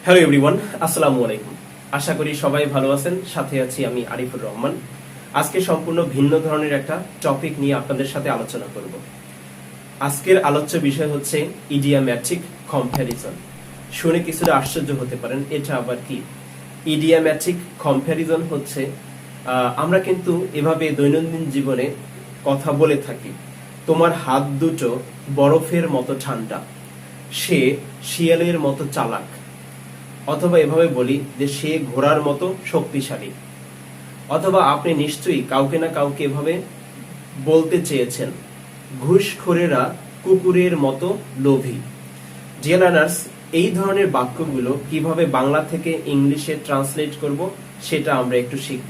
Hello everyone, আসসালামু আলাইকুম। আশা করি সবাই ভালো আছেন। সাথে আছি আমি আরিফুর রহমান। আজকে সম্পূর্ণ ভিন্ন ধরনের একটা টপিক নিয়ে আপনাদের সাথে আলোচনা করব। আজকের আলোচ্য বিষয় হচ্ছে ইডিয়াম্যাটিক কম্প্যারিজন। শুনে কিছুটা আশ্চর্য হতে পারেন, এটা আবার কি? ইডিয়াম্যাটিক কম্প্যারিজন হচ্ছে আমরা কিন্তু এভাবে দৈনন্দিন জীবনে কথা বলে থাকি। তোমার হাত দুটো বরফের মতো ঠান্ডা, সে শিয়ালের মতো চালাক। অথবা এভাবে বলি যে সে ঘোড়ার মতো শক্তিশালী। অথবা আপনি নিশ্চয়ই কাউকে না কাউকে এভাবে বলতে চেয়েছেন, ঘুষখোরেরা কুকুরের মতো লোভী। ডিয়ার লার্নার্স, এই ধরনের বাক্যগুলো কিভাবে বাংলা থেকে ইংলিশে ট্রান্সলেট করব সেটা আমরা একটু শিখব।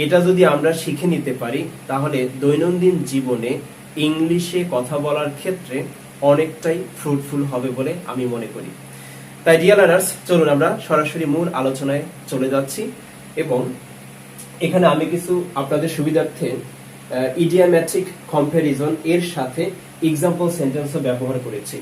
এটা যদি আমরা শিখে নিতে পারি তাহলে দৈনন্দিন জীবনে ইংলিশে কথা বলার ক্ষেত্রে অনেকটাই ফ্রুটফুল হবে বলে আমি মনে করি। তাই ডিয়ার লার্নার্স, চলুন আমরা সরাসরি মূল আলোচনায় চলে যাচ্ছি। এবং এখানে আমি কিছু আপনাদের সুবিধার্থে ইডিয়াম্যাটিক কম্প্যারিজন এর সাথে এক্সাম্পল সেন্টেন্সও ব্যবহার করেছি।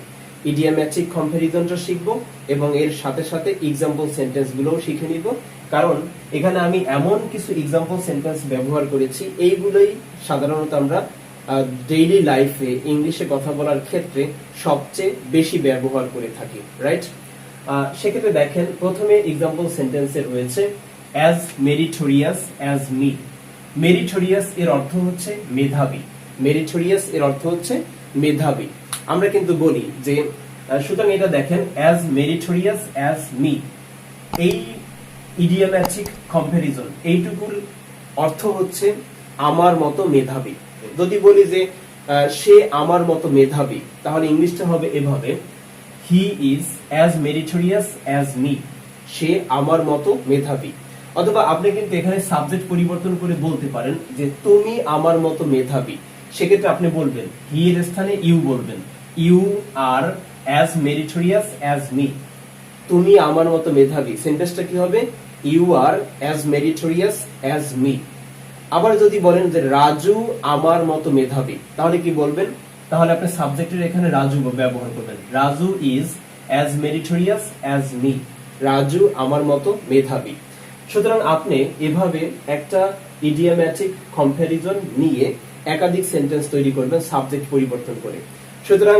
ইডিয়াম্যাটিক কম্প্যারিজনটা শিখব এবং এর সাথে সাথে এক্সাম্পল সেন্টেন্সগুলোও শিখে নিব। কারণ এখানে আমি এমন কিছু এক্সাম্পল সেন্টেন্স ব্যবহার করেছি, এইগুলোই সাধারণত আমরা ডেইলি লাইফে ইংলিশে কথা বলার ক্ষেত্রে সবচেয়ে বেশি ব্যবহার করে থাকি, রাইট? সেক্ষেত্রে দেখেন, প্রথমে এক্সাম্পল সেন্টেন্সে রয়েছে as meritorious as me. Meritorious এর অর্থ হচ্ছে মেধাবী। মেরিটোরিয়াস এর অর্থ হচ্ছে মেধাবী। আমরা কিন্তু বলি যে সুতরাং এটা দেখেন, অ্যাজ মেরিটোরিয়াস অ্যাজ মি, এই ইডিয়াম্যাটিক কম্প্যারিজন এইটুকুর অর্থ হচ্ছে আমার মতো মেধাবী। যদি বলি যে সে আমার মতো মেধাবী, তাহলে ইংলিশটা হবে এভাবে, he is as meritorious as me. সে আমার মতো মেধাবী। অথবা আপনি কিন্তু এখানে সাবজেক্ট পরিবর্তন করে বলতে পারেন যে তুমি আমার মতো মেধাবী। সেক্ষেত্রে আপনি বলবেন, হি এর স্থানে ইউ বলবেন, you are as meritorious as me. তুমি আমার মতো মেধাবী, সেন্টেন্সটা কি হবে? You are as meritorious as me. আবার যদি বলেন যে রাজু আমার মতো মেধাবী, তাহলে কি বলবেন? তাহলে আপনি সাবজেক্টের এখানে রাজু ব্যবহার করবেন, Raju is as meritorious as me. Raju আমার মতো মেধাবী। সুতরাং আপনি এভাবে একটা ইডিয়াম্যাটিক কম্প্যারিজন নিয়ে একাধিক সেন্টেন্স তৈরি করবেন সাবজেক্ট পরিবর্তন করে। সুতরাং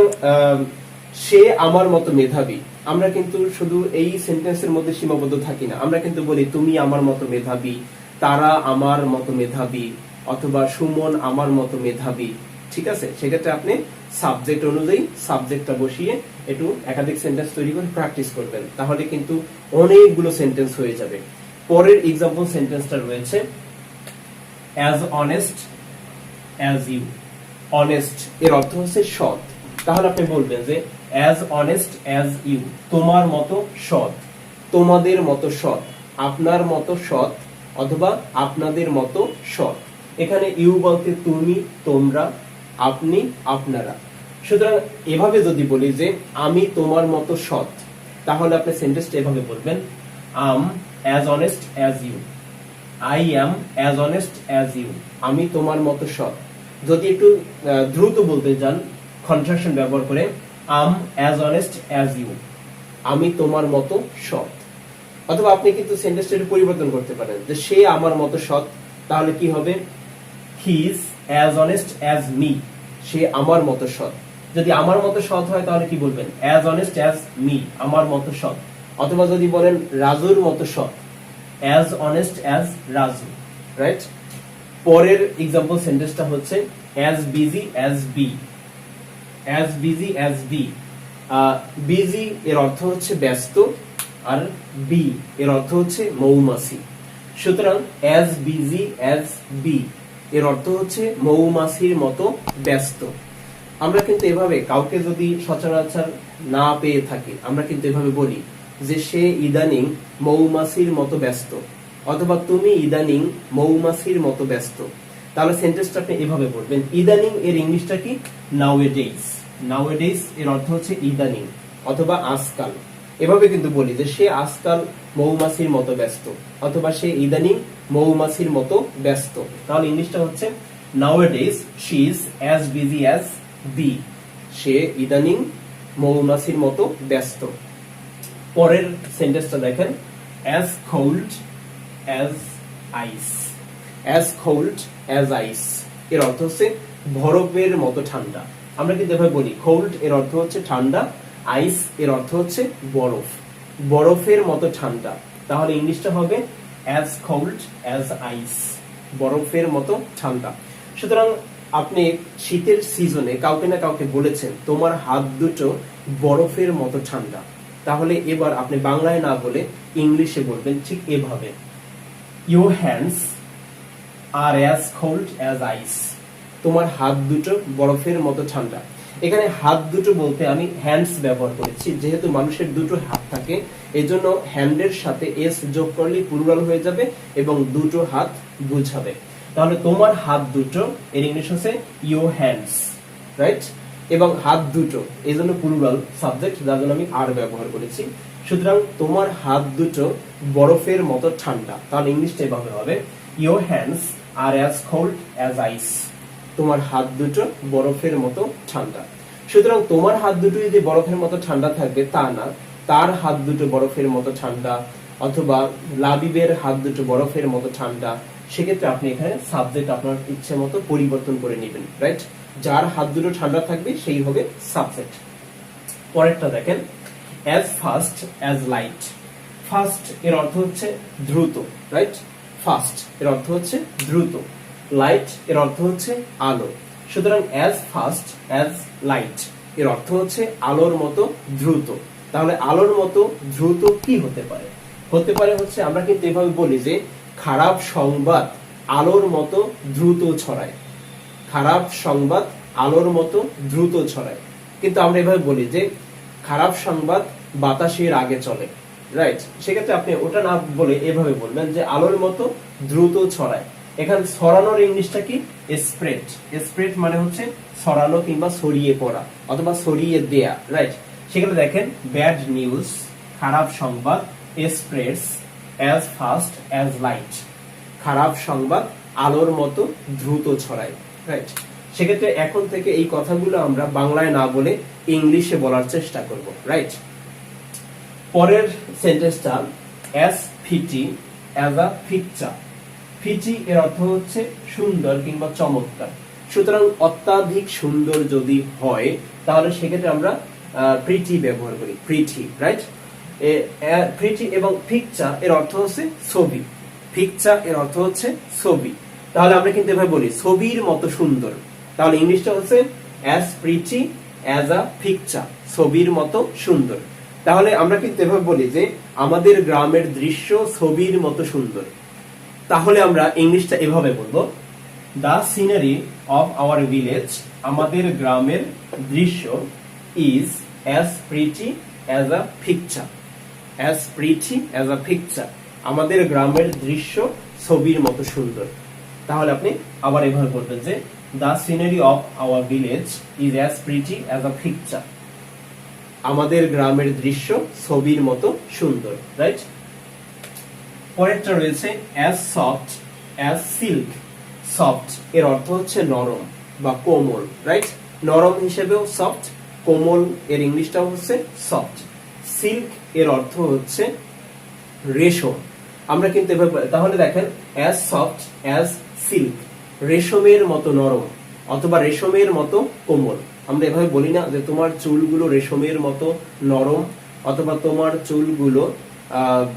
সে আমার মতো মেধাবী, আমরা কিন্তু শুধু এই সেন্টেন্সের মধ্যে সীমাবদ্ধ থাকি না। আমরা কিন্তু বলি তুমি আমার মতো মেধাবী, তারা আমার মতো মেধাবী, অথবা সুমন আমার মতো মেধাবী। ঠিক আছে? সেক্ষেত্রে আপনি সাবজেক্ট অনুযায়ী সাবজেক্টটা বসিয়ে একটু একাধিক সেন্টেন্স তৈরি করে প্র্যাকটিস করবেন, তাহলে কিন্তু অনেকগুলো সেন্টেন্স হয়ে যাবে। পরের এক্সাম্পল সেন্টেন্সটা রয়েছে as honest as you. Honest এর অর্থ হচ্ছে সৎ। তাহলে আপনি বলবেন যে অ্যাজ অনেস্ট অ্যাজ ইউ, তোমার মতো সৎ, তোমাদের মতো সৎ, আপনার মতো সৎ, অথবা আপনাদের মতো সৎ। এখানে ইউ বলতে তুমি, তোমরা, আপনি, আপনারা। সুতরাং এভাবে যদি বলি যে আমি তোমার মতো সৎ, তাহলে আপনি সেন্টেন্সটা এভাবে বলবেন, am as honest as you. I am as honest as you. আমি তোমার মতো সৎ। যদি একটু দ্রুত বলতে যান, কন্ট্রাকশন ব্যবহার করে, আম অ্যাজ অনেস্ট অ্যাজ ইউ। আমি তোমার মতো সৎ। অথবা আপনি কিন্তু সেন্টেন্সটা পরিবর্তন করতে পারেন যে সে আমার মতো সৎ, তাহলে কি হবে? He is as honest as me. সে আমার মতো সৎ। যদি আমার মতো সৎ হয় তাহলে কি বলবেন? অ্যাজ অনেস্ট অ্যাজ মি, আমার মতো সৎ। অথবা যদি বলেন রাজুর মতো সৎ, as honest as Raju, right? পরের এক্সাম্পল সেন্টেন্সটা হচ্ছে as busy as bee. As busy as bee. Busy এর অর্থ হচ্ছে ব্যস্ত, আর বি এর অর্থ হচ্ছে মৌমাছি। সুতরাং অ্যাজ বিজি অ্যাজ বি এর অর্থ হচ্ছে মৌমাছির মতো ব্যস্ত। আমরা কিন্তু এভাবে কাউকে যদি সচরাচর না পেয়ে থাকি, আমরা কিন্তু এভাবে বলি যে সে ইদানিং মৌমাছির মতো ব্যস্ত, অথবা তুমি ইদানিং মৌমাছির মতো ব্যস্ত। তাহলে সেন্টেন্সটা আপনি এভাবে বলবেন। ইদানিং এর ইংলিশটা কি? নাওএডেজ। নাওএডেজ এর অর্থ হচ্ছে ইদানিং, অথবা আজকাল। এভাবে কিন্তু বলি যে সে আজকাল মৌমাছির মতো ব্যস্ত, অথবা সে ইদানিং মৌমাছির মতো ব্যস্ত। তাহলে ইংলিশটা হচ্ছে nowadays she is as busy as bee. সে ইদানিং মৌমাছির মতো ব্যস্ত। পরের সেন্টেন্সটা দেখেন, as cold as ice, as cold as ice এর অর্থ হচ্ছে বরফের মতো ঠান্ডা। আমরা কিন্তু এভাবে বলি, cold এর অর্থ হচ্ছে ঠান্ডা, ice এর অর্থ হচ্ছে বরফ, বরফের মতো ঠান্ডা। তাহলে ইংলিশটা হবে as cold as ice, বরফের মতো ঠান্ডা। সুতরাং আপনি শীতের সিজনে কাউকে না কাউকে বলেছেন তোমার হাত দুটো বরফের মতো ঠান্ডা, তাহলে এবার আপনি বাংলায় না বলে ইংলিশে বলবেন ঠিক এভাবে, your hands are as cold as ice, তোমার হাত দুটো বরফের মতো ঠান্ডা। এখানে হাত দুটো বলতে আমি হ্যান্ডস ব্যবহার করেছি, যেহেতু মানুষের দুটো হাত থাকে এজন্য হ্যান্ডের সাথে এস যোগ করলে প্লুরাল হয়ে যাবে এবং দুটো হাত বুঝাবে। তাহলে তোমার হাত দুটো এর ইংলিশ হচ্ছে your hands, রাইট? এবং হাত দুটো এই জন্য প্লুরাল সাবজেক্ট, যার জন্য আমি আর ব্যবহার করেছি। সুতরাং তোমার হাত দুটো বরফের মতো ঠান্ডা, তাহলে ইংলিশটা এভাবে হবে, your hands are as cold as ice, তোমার হাত দুটো বরফের মতো ঠান্ডা। সুতরাং তোমার হাত দুটো যদি বরফের মতো ঠান্ডা থাকবে তা না, তার হাত দুটো বরফের মতো ঠান্ডা, অথবা লাবিবের হাত দুটো বরফের মতো ঠান্ডা, সেক্ষেত্রে আপনি এখানে সাবজেক্ট আপনার ইচ্ছে মতো পরিবর্তন করে নেবেন, রাইট? যার হাত দুটো ঠান্ডা থাকবে সেই হবে সাবজেক্ট। পরেরটা দেখেন, as fast as light, fast এর অর্থ হচ্ছে দ্রুত, রাইট? ফাস্ট এর অর্থ হচ্ছে দ্রুত, লাইট এর অর্থ হচ্ছে আলো। সুতরাং as fast as light এর অর্থ হচ্ছে আলোর মতো দ্রুত। তাহলে আলোর মতো দ্রুত কি হতে পারে? হতে পারে হচ্ছে, আমরা কিন্তু এভাবে বলি যে খারাপ সংবাদ আলোর মতো দ্রুত ছড়ায়, খারাপ সংবাদ আলোর মতো দ্রুত ছড়ায়। কিন্তু আমরা এভাবে বলি যে খারাপ সংবাদ বাতাসের আগে চলে, রাইট? সেক্ষেত্রে আপনি ওটা না বলে এভাবে বলবেন যে আলোর মতো দ্রুত ছড়ায়। এখানে ছড়ানোর ইংলিশটা কি? স্প্রেড। স্প্রেড মানে হচ্ছে ছড়ানো কিংবা ছড়িয়ে পড়া অথবা ছড়িয়ে দেয়া, রাইট? সেখানে দেখেন, ব্যাড নিউজ খারাপ সংবাদ spreads as fast as light, খারাপ সংবাদ আলোর মতো দ্রুত ছড়ায়, রাইট? সেক্ষেত্রে এখন থেকে এই কথাগুলো আমরা বাংলায় না বলে ইংলিশে বলার চেষ্টা করব, রাইট? পরের সেন্টেন্সটা, as pretty as a picture, pretty এর অর্থ হচ্ছে সুন্দর কিংবা চমৎকার। সুতরাং অত্যাধিক সুন্দর যদি হয় তাহলে সেক্ষেত্রে আমরা প্রিটি ব্যবহার করি, প্রিটি, রাইট? প্রিটি এবং পিকচার এর অর্থ হচ্ছে ছবি, পিকচার এর অর্থ হচ্ছে ছবি। তাহলে আমরা কিন্তু এভাবে বলি ছবির মতো সুন্দর, তাহলে ইংলিশটা হচ্ছে as pretty as a picture, ছবির মতো সুন্দর। তাহলে আমরা কিন্তু এভাবে বলি যে আমাদের গ্রামের দৃশ্য ছবির মতো সুন্দর, তাহলে আমরা ইংলিশটা এভাবে বলবো, the scenery of our village, আমাদের গ্রামের দৃশ্য is as pretty as a picture, as pretty as a picture, আমাদের গ্রামের দৃশ্য ছবির মতো সুন্দর। তাহলে আপনি আবার এভাবে বলবেন যে the scenery of our village is as pretty as a picture, আমাদের গ্রামের দৃশ্য ছবির মতো সুন্দর, রাইট? পরেরটা রয়েছে as soft as silk, soft এর অর্থ হচ্ছে নরম বা কোমল, রাইট? নরম হিসেবেও সফট, কোমল এর ইংলিশটাও হচ্ছে সফট। সিল্ক এর অর্থ হচ্ছে রেশম। আমরা কিন্তু এভাবে, তাহলে দেখেন as soft as silk, রেশমের মতো নরম অথবা রেশমের মতো কোমল। আমরা এভাবে বলি না যে তোমার চুলগুলো রেশমের মতো নরম অথবা তোমার চুলগুলো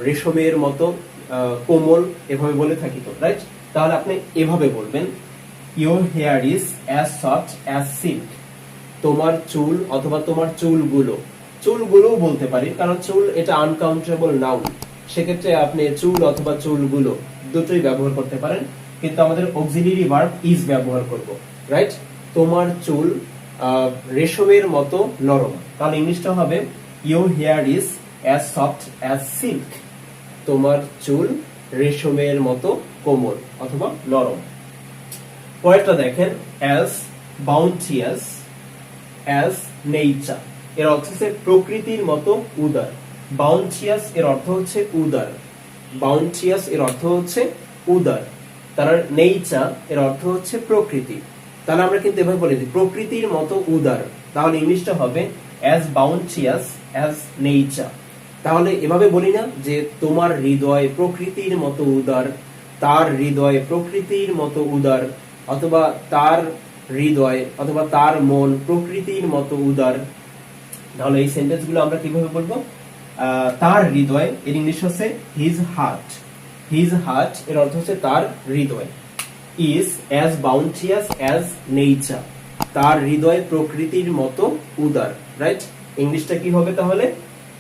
রেশমের মতো কোমল, এভাবে বলে থাকি তো, রাইট? তাহলে আপনি এভাবে বলবেন, your hair is as soft as silk, তোমার চুল অথবা তোমার চুলগুলো, চুলগুলোও বলতে পারি কারণ চুল এটা আনকাউন্টেবল নাউন, সেক্ষেত্রে আপনি চুল অথবা চুলগুলো দুটোই ব্যবহার করতে পারেন, কিন্তু আমাদের অক্সিলিয়ারি ভার্ব ইজ ব্যবহার করব, রাইট? তোমার চুল রেশমের মতো নরম, তাহলে ইংলিশটা হবে your hair is as soft as silk, তোমার চুল রেশমের মতো কোমল অথবা নরম। পরেরটা দেখেন, as bounteous as nature, এর অর্থ হচ্ছে প্রকৃতির মতো উদার। bounteous এর অর্থ হচ্ছে উদার, bounteous এর অর্থ হচ্ছে উদার, তার nature এর অর্থ হচ্ছে প্রকৃতি। তাহলে আমরা কিন্তু এভাবে বলি প্রকৃতির মতো উদার, তাহলে ইংলিশটা হবে as bounteous as nature, তাহলে এভাবে বলি না যে তোমার হৃদয় প্রকৃতির মতো উদার, তার হৃদয় প্রকৃতির মতো উদার, অথবা তার হৃদয় অথবা তার মন প্রকৃতির মতো উদার। তাহলে এই সেন্টেন্সগুলো আমরা কিভাবে বলবো? তার হৃদয় এর ইংলিশ হচ্ছে হিজ হার্ট। হিজ হার্ট এর অর্থ হচ্ছে তার হৃদয়। Is as bounteous as nature, তার হৃদয় প্রকৃতির মতো উদার। রাইট, ইংলিশটা কি হবে তাহলে?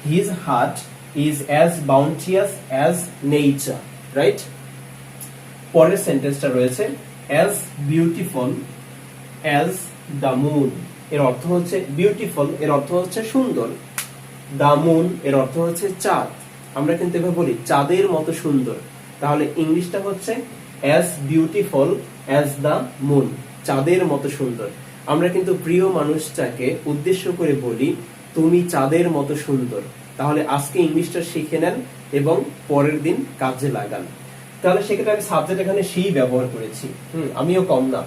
His heart is as bounteous as nature. Right, পরের সেন্টেন্সটা রয়েছে as beautiful as the moon. এর অর্থ হচ্ছে বিউটিফুল এর অর্থ হচ্ছে সুন্দর, দ্য মুন এর অর্থ হচ্ছে চাঁদ। আমরা কিন্তু এভাবে বলি চাঁদের মতো সুন্দর। তাহলে ইংলিশটা হচ্ছে as beautiful as the moon, চাঁদের মতো সুন্দর। আমরা কিন্তু প্রিয় মানুষটাকে উদ্দেশ্য করে বলি তুমি চাঁদের মতো সুন্দর। তাহলে আজকে ইংলিশটা শিখে নেন এবং পরের দিন কাজে লাগান। তাহলে সেক্ষেত্রে আমি সাবজেক্ট এখানে সেই ব্যবহার করেছি, আমিও কম না।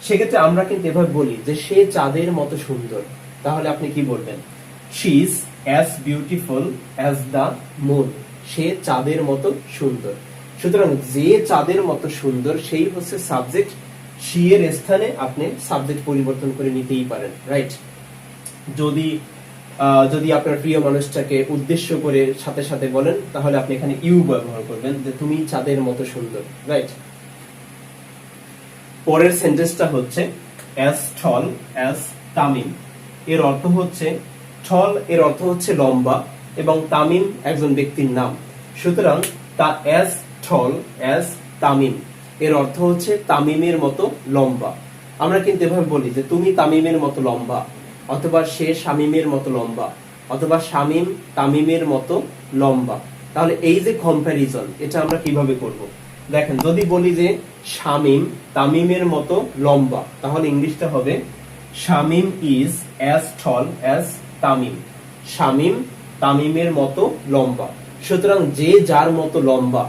সেক্ষেত্রে আমরা কিন্তু এভাবে বলি যে সে চাঁদের মতো সুন্দর। তাহলে আপনি কি বলবেন? She is as beautiful as the moon, সে চাঁদের মতো সুন্দর। সুতরাং যে চাঁদের মতো সুন্দর সেই হচ্ছে সাবজেক্ট। শি এর স্থানে আপনি সাবজেক্ট পরিবর্তন করে নিতেই পারেন। রাইট, যদি আপনার প্রিয় মানুষটাকে উদ্দেশ্য করে সাথে সাথে বলেন তাহলে আপনি এখানে ইউ ব্যবহার করবেন যে তুমি চাঁদের মতো সুন্দর। রাইট, পরের সেন্টেন্সটা হচ্ছে অ্যাজ টল অ্যাজ তামিম। এর অর্থ হচ্ছে টল এর অর্থ হচ্ছে লম্বা এবং তামিম একজন ব্যক্তির নাম। সুতরাং তা অ্যাজ টল অ্যাজ তামিম এর অর্থ হচ্ছে তামিমের মতো লম্বা। আমরা কিন্তু এভাবে বলি যে তুমি তামিমের মতো লম্বা, অথবা সে শামিমের মতো লম্বা, অথবা শামিম তামিমের মতো লম্বা। তাহলে এই যে কম্প্যারিজন, এটা আমরা কিভাবে করব? দেখেন, যদি বলি যে শামিম তামিমের মতো লম্বা, তাহলে ইংলিশটা হবে Shamim is as tall as Tamim, Shamim তামিমের মতো লম্বা। সুতরাং যে যার মতো লম্বা,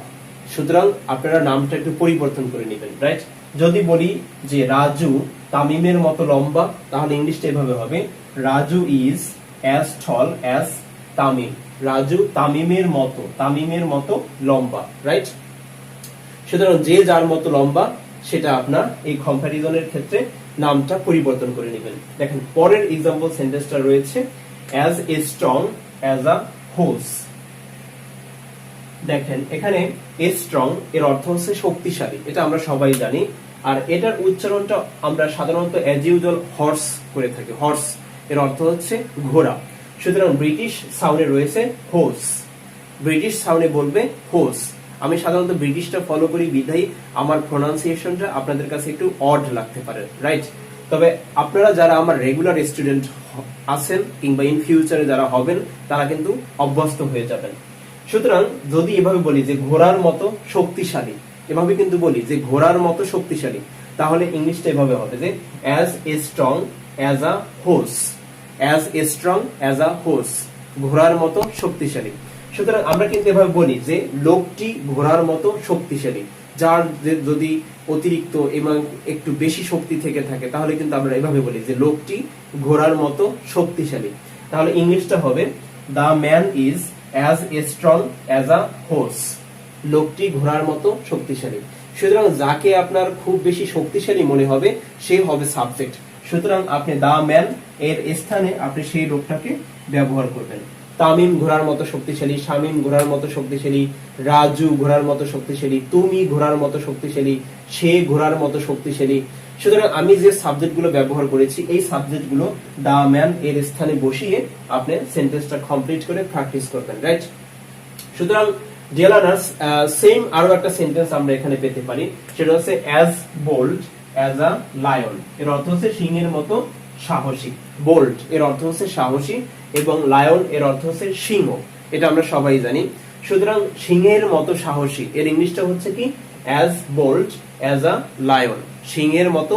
সুতরাং আপনারা নামটা একটু পরিবর্তন করে নেবেন। রাইট, যদি বলি যে রাজু তামিমের মতো লম্বা, তাহলে ইংলিশটা এভাবে হবে Raju is as tall as Tamim, Raju তামিমের মতো লম্বা। রাইট, সুতরাং যে যার মতো লম্বা সেটা আপনার এই কম্প্যারিজনের ক্ষেত্রে নামটা পরিবর্তন করে নেবেন। দেখেন, পরের এক্সাম্পল সেন্টেন্সটা রয়েছে as a strong as a হোর্স। দেখেন, এখানে এ স্ট্রং এর অর্থ হচ্ছে শক্তিশালী, এটা আমরা সবাই জানি। আর এটার উচ্চারণটা আমরা সাধারণত অ্যাজ ইউজুয়াল হর্স করে থাকি। হর্স এর অর্থ হচ্ছে ঘোড়া। সুতরাং ব্রিটিশ সাউন্ডে রয়েছে হোর্স, ব্রিটিশ সাউন্ডে বলবে হোর্স। আমি সাধারণত ব্রিটিশটা ফলো করি বিধায় আমার প্রোনাউন্সিয়েশনটা আপনাদের কাছে একটু অড লাগতে পারে। রাইট, তবে আপনারা যারা আমার রেগুলার স্টুডেন্ট আছেন কিংবা ইন ফিউচারে যারা হবেন তারা কিন্তু অভ্যস্ত হয়ে যাবেন। সুতরাং যদি এভাবে বলি যে ঘোড়ার মতো শক্তিশালী, এভাবে কিন্তু বলি যে ঘোড়ার মতো শক্তিশালী, তাহলে ইংলিশটা এভাবে হবে যে as a strong as a হোর্স, as a strong as a হোর্স, ঘোড়ার মতো শক্তিশালী। সুতরাং আমরা কিন্তু এভাবে বলি যে লোকটি ঘোড়ার মতো শক্তিশালী। যার যদি অতিরিক্ত এবং একটু বেশি শক্তি থেকে থাকে তাহলে কিন্তু আমরা এভাবে বলি যে লোকটি ঘোড়ার মতো শক্তিশালী। তাহলে ইংলিশটা হবে the man is as a strong as a হোর্স, লোকটি ঘোড়ার মতো শক্তিশালী। সুতরাং যাকে আপনার খুব বেশি শক্তিশালী মনে হবে সে হবে সাবজেক্ট। সুতরাং আপনি দ্য ম্যান এর স্থানে আপনি সেই লোকটাকে ব্যবহার করবেন। তামিম ঘোড়ার মতো শক্তিশালী, শামিম ঘোড়ার মতো শক্তিশালী, রাজু ঘোড়ার মতো শক্তিশালী, তুমি ঘোড়ার মতো শক্তিশালী, সে ঘোড়ার মতো শক্তিশালী। সুতরাং আমি যে সাবজেক্টগুলো ব্যবহার করেছি এই সাবজেক্টগুলো দা ম্যান এর স্থানে বসিয়ে আপনি সেন্টেন্সটা কমপ্লিট করে প্র্যাকটিস করবেন। রাইট, সুতরাং ডিয়ার লার্নার্স, সেম আরো একটা সেন্টেন্স আমরা এখানে পেতে পারি, সেটা হচ্ছে as bold as a lion. এর অর্থ হচ্ছে সিংহের মতো সাহসী। বোল্ড এর অর্থ হচ্ছে সাহসী এবং লায়ন এর অর্থ হচ্ছে সিংহ, এটা আমরা সবাই জানি। সুতরাং সিংহের মতো সাহসী এর ইংলিশটা হচ্ছে কি as bold as a lion, সিংহের মতো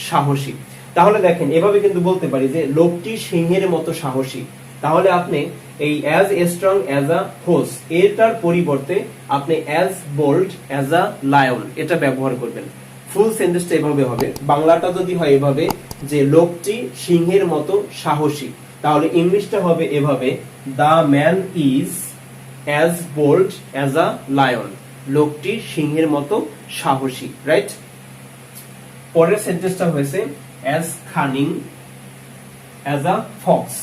সাহসী। তাহলে দেখেন, এভাবে কিন্তু বলতে পারি যে লোকটি সিংহের মতো সাহসী। তাহলে আপনি এই as a strong as a horse এটার পরিবর্তে আপনি as bold as a lion এটা ব্যবহার করবেন। ফুল সেন্টেন্সটা এভাবে হবে, বাংলাটা যদি হয় এভাবে যে লোকটি সিংহের মতো সাহসী, তাহলে ইংলিশটা হবে এভাবে the man is as bold as a lion, লোকটি সিংহের মতো সাহসী, রাইট? পরের সেন্টেন্সটা হয়েছে as cunning as a fox.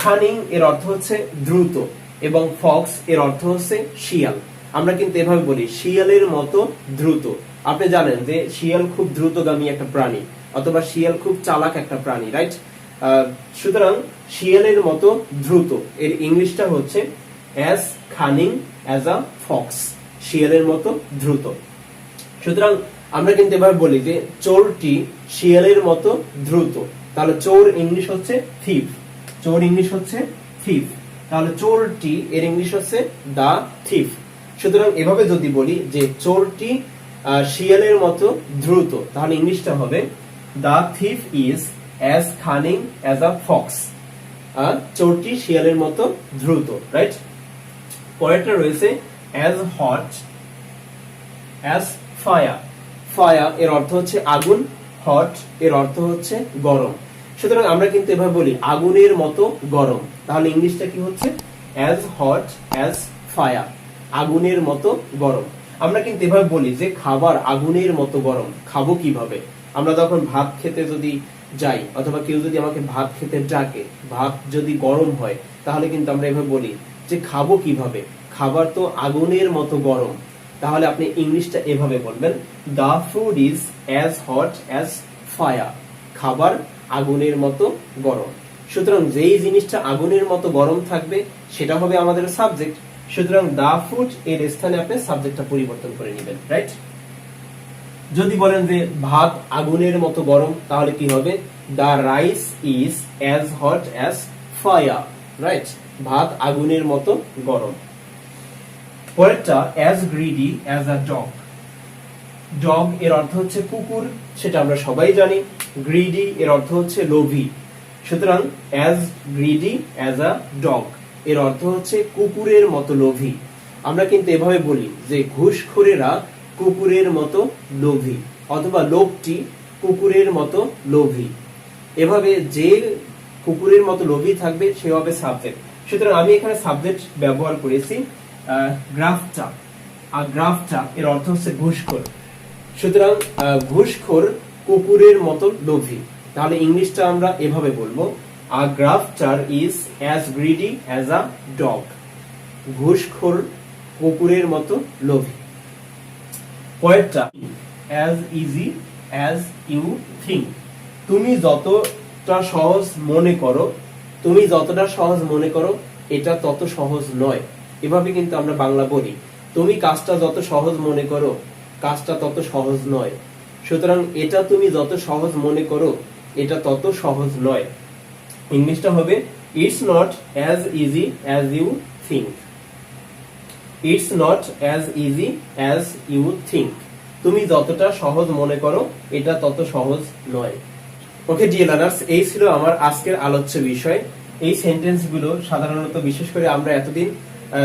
Cunning এর অর্থ হচ্ছে দ্রুত এবং ফক্স এর অর্থ হচ্ছে শিয়াল। আমরা কিন্তু এভাবে বলি শিয়ালের মতো দ্রুত। আপনি জানেন যে শিয়াল খুব দ্রুতগামী একটা প্রাণী, অথবা শিয়াল খুব চালাক একটা প্রাণী, রাইট? সুতরাং শিয়ালের মতো দ্রুত এর ইংলিশটা হচ্ছে as cunning as a Fox, শিয়ালের মতো দ্রুত। সুতরাং আমরা কিন্তু এভাবে বলি যে চোরটি শিয়ালের মতো দ্রুত, তাহলে চোর ইংলিশ হচ্ছে থিফ, চোর ইংলিশ হচ্ছে থিফ, তাহলে চোরটি এর ইংলিশ হচ্ছে দা থিফ। সুতরাং এভাবে যদি বলি যে চোরটি শিয়ালের মতো দ্রুত, তাহলে ইংলিশটা হবে the thief is as cunning as a fox, চোরটি শিয়ালের মতো দ্রুত, রাইট? পরেরটা রয়েছে as hot as fire. Fire এর অর্থ হচ্ছে আগুন, হট এর অর্থ হচ্ছে গরম। সুতরাং আমরা কিন্তু এভাবে বলি আগুনের মতো গরম, তাহলে ইংলিশটা কি হচ্ছে অ্যাজ হট অ্যাজ ফায়ার, আগুনের মতো গরম। আমরা কিন্তু এভাবে বলি যে খাবার আগুনের মতো গরম, খাবো কিভাবে? আমরা যখন ভাত খেতে যদি যাই, অথবা কেউ যদি আমাকে ভাত খেতে ডাকে, ভাত যদি গরম হয়, তাহলে কিন্তু আমরা এভাবে বলি যে খাবো কিভাবে, খাবার তো আগুনের মতো গরম। তাহলে আপনি ইংলিশটা এভাবে বলবেন the food is as hot as fire, খাবার আগুনের মতো গরম। সুতরাং যেই জিনিসটা আগুনের মতো গরম থাকবে সেটা হবে আমাদের সাবজেক্ট। সুতরাং দা ফুড এর স্থানে আপনি সাবজেক্টটা পরিবর্তন করে নেবেন, রাইট? যদি বলেন যে ভাত আগুনের মতো গরম, তাহলে কি হবে the rice is as hot as fire, right? ভাত আগুনের মতো গরম। পরেরটা as greedy as a dog. Dog এর অর্থ হচ্ছে কুকুর, সেটা আমরা সবাই জানি। গ্রিডি এর অর্থ হচ্ছে লোভী। সুতরাং as greedy as a dog এর অর্থ হচ্ছে কুকুরের মতো লোভী। আমরা কিন্তু এভাবে বলি যে ঘুষখোরেরা কুকুরের মতো লোভী, অথবা লোকটি কুকুরের মতো লোভী। এভাবে যে কুকুরের মতো লোভী থাকবে সে হবে সাবজেক্ট। সুতরাং আমি এখানে সাবজেক্ট ব্যবহার করেছি গ্রাফটা, আর গ্রাফটা এর অর্থ হচ্ছে ঘুষখোর। সুতরাং ঘুষখোর কুকুরের মতো লোভী, তাহলে ইংলিশটা আমরা এভাবে বলবো a grafter is as greedy as a dog, ঘুষখোর কুকুরের মতো লোভী। পরেরটা as easy as you think. তুমি যতটা সহজ মনে করো, তুমি যতটা সহজ মনে করো এটা তত সহজ নয়। এভাবে কিন্তু আমরা বাংলা বলি তুমি কাজটা যত সহজ মনে করো কাজটা তত সহজ নয়। সুতরাং এটা তুমি যত সহজ মনে করো এটা তত সহজ নয়। ইংলিশটা হবে it's not as easy as you think, it's not as easy as you think. তুমি যতটা সহজ মনে করো এটা তত সহজ নয়। ওকে ডিয়ার লার্নার্স, এই ছিল আমার আজকের আলোচ্য বিষয়। এই সেন্টেন্সগুলো সাধারণত বিশেষ করে আমরা এতদিন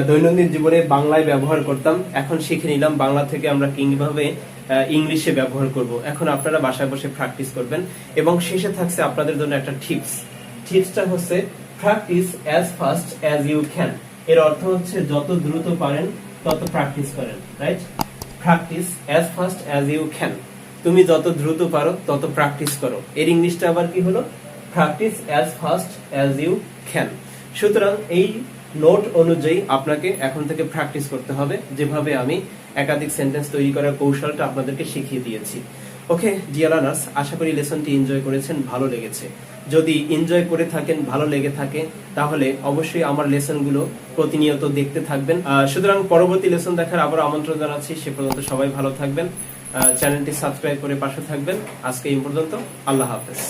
দৈনন্দিন জীবনে বাংলায় ব্যবহার করতাম, এখন শিখে নিলাম বাংলা থেকে আমরা কিভাবে ইংলিশে ব্যবহার করব। এখন আপনারা বাসায় বসে প্র্যাকটিস করবেন, এবং শেষে থাকছে আপনাদের জন্য একটা টিপস। টিপসটা হচ্ছে practice as fast as you can. এর অর্থ হচ্ছে যত দ্রুত পারেন তত প্র্যাকটিস করেন, right? Practice as fast as you can, তুমি যত দ্রুত পারো তত প্র্যাকটিস করো। এর ইংলিশটা আবার কি হলো? Practice as fast as you can. সুতরাং এই নোট অনুযায়ী আপনাকে এখন থেকে প্র্যাকটিস করতে হবে, যেভাবে আমি একাধিক সেন্টেন্স তৈরি করার কৌশলটা আপনাদেরকে শিখিয়ে দিয়েছি। ওকে ডিয়ার লার্নার্স, আশা করি লেসনটি এনজয় করেছেন, ভালো লেগেছে। যদি এনজয় করে থাকেন, ভালো লেগে থাকে, তাহলে অবশ্যই আমার লেসনগুলো প্রতিনিয়ত দেখতে থাকবেন। সুতরাং পরবর্তী লেসন দেখার আবার আমন্ত্রণ জানাচ্ছি। সে পর্যন্ত সবাই ভালো থাকবেন, চ্যানেলটি সাবস্ক্রাইব করে পাশে থাকবেন। আজকে এই পর্যন্ত, আল্লাহ হাফেজ।